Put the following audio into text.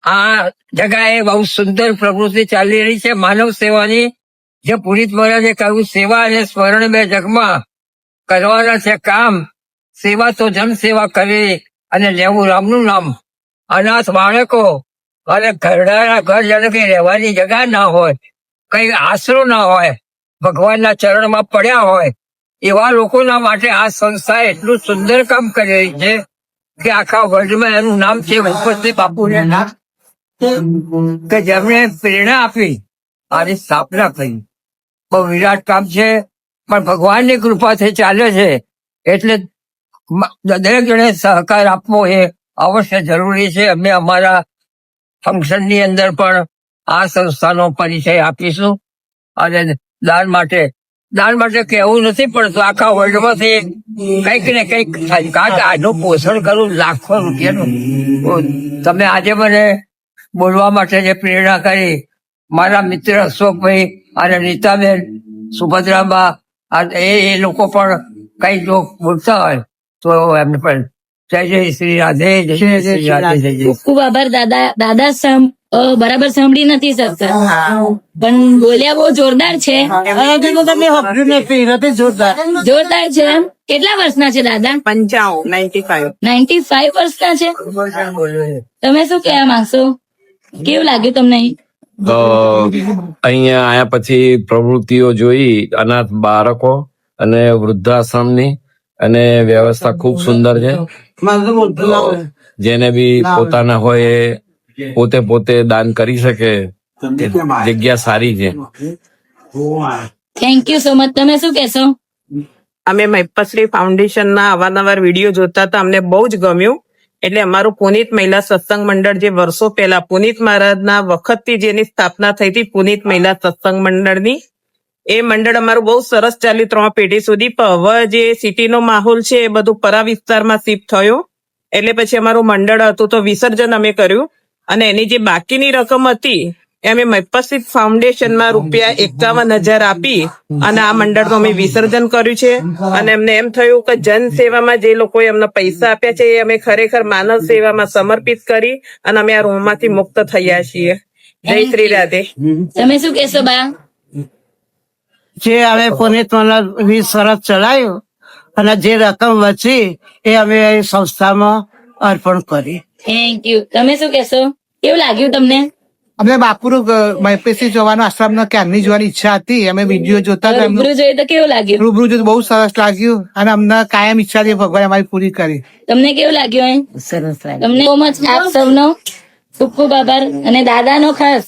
આ જગાએ બહુ સુંદર પ્રવૃત્તિ ચાલી રહી છે માનવ સેવાની, જે પુરીત મહારાજે કહ્યું સેવા અને સ્મરણ બે જગમાં કરવાના છે કામ. સેવા તો જન સેવા કરી અને લેવું રામનું નામ. અનાથ બાળકો અને ઘરડાના ઘર જેને કઈ રહેવાની જગા ના હોય, કઈ આશરો ના હોય, ભગવાનના ચરણમાં પડ્યા હોય, એવા લોકોના માટે આ સંસ્થા એટલું સુંદર કામ કરી રહી છે કે આખા વર્લ્ડમાં એનું નામ છે ભૂપતસિંહ બાપુને નામ, કે જેમણે પ્રેરણા આપી આની સ્થાપના કરી. બહુ વિરાટ કામ છે, પણ ભગવાનની કૃપાથી ચાલે છે. એટલે દરેક જણે સહકાર આપવો એ અવશ્ય જરૂરી છે. અમે અમારા ફંક્શનની અંદર પણ આ સંસ્થાનો પરિચય આપીશું. અને દાન માટે કહેવું નથી પડતું, આખા વર્લ્ડમાંથી કંઈક ને કંઈક થાય. કારણ કે આનું પોષણ કરવું લાખો રૂપિયાનું. તમે આજે મને બોલવા માટે જે પ્રેરણા કરી, મારા મિત્ર અશોકભાઈ અને નીતાબેન, સુભદ્રાબા, એ લોકો પણ કઈ જો બોલતા હોય તો એમને પણ જય જય શ્રી રાધે, જય જય શ્રી રાધે, જય જય. ખૂબ આભાર દાદા. દાદા બરાબર સાંભળી નથી શકતા, પણ બોલ્યા બહુ જોરદાર છે. જોરદાર છે. કેટલા વર્ષના છે દાદા? 95 વર્ષના છે. તમે શું કહેવા માંગશો? કેવું લાગ્યું તમને? તો અહીંયા આયા પછી પ્રવૃત્તિઓ જોઈ, અનાથ બાળકો અને વૃદ્ધાશ્રમની, અને વ્યવસ્થા ખૂબ સુંદર છે. જેને બી પોતાના હોય એ પોતે દાન કરી શકે, જગ્યા સારી છે. Thank you so much. તમે શું કહેશો? અમે મહિપતશ્રી ફાઉન્ડેશનના અવારનવાર વિડીયો જોતા હતા, અમને બહુ જ ગમ્યું. એટલે અમારું પુનિત મહિલા સત્સંગ મંડળ, જે વર્ષો પહેલા પુનિત મહારાજના વખતથી જેની સ્થાપના થઈ હતી, પુનિત મહિલા સત્સંગ મંડળની, એ મંડળ અમારું બહુ સરસ ચાલ્યું 3 પેઢી સુધી. પણ હવે જે સિટીનો માહોલ છે એ બધું પરા વિસ્તારમાં શિફ્ટ થયો, એટલે પછી અમારું મંડળ હતું તો વિસર્જન અમે કર્યું. અને એની જે બાકીની રકમ હતી એ અમે મહિપતશ્રી ફાઉન્ડેશનમાં ₹51,000 આપી અને આ મંડળનું અમે વિસર્જન કર્યું છે. અને એમને એમ થયું કે જન સેવામાં જે લોકોએ અમને પૈસા આપ્યા છે એ અમે ખરેખર માનવ સેવામાં સમર્પિત કરી અને અમે આ રોગમાંથી મુક્ત થયા છીએ. જય શ્રી રાધે. તમે શું કહેશો બા? જે અમે પુનિત મંડળ 20 વર્ષ ચલાવ્યું અને જે રકમ બચી એ અમે સંસ્થામાં અર્પણ કરી. Thank you. તમે શું કહેશો? કેવું લાગ્યું તમને? અમને બાપુનું મહિપતશ્રી જોવાનો આશ્રમ ક્યારની જોવાની ઈચ્છા હતી. અમે વિડીયો જોતા હતા, રૂબરૂ જોયું તો કેવું લાગ્યું? રૂબરૂ જોયું બહુ સરસ લાગ્યું અને અમને કાયમ ઈચ્છા હતી, ભગવાન અમારી પૂરી કરી. તમને કેવું લાગ્યું? સરસ લાગ્યું. તમને બહુ મચ આપ સૌનો ખૂબ ખૂબ આભાર. અને દાદાનો ખાસ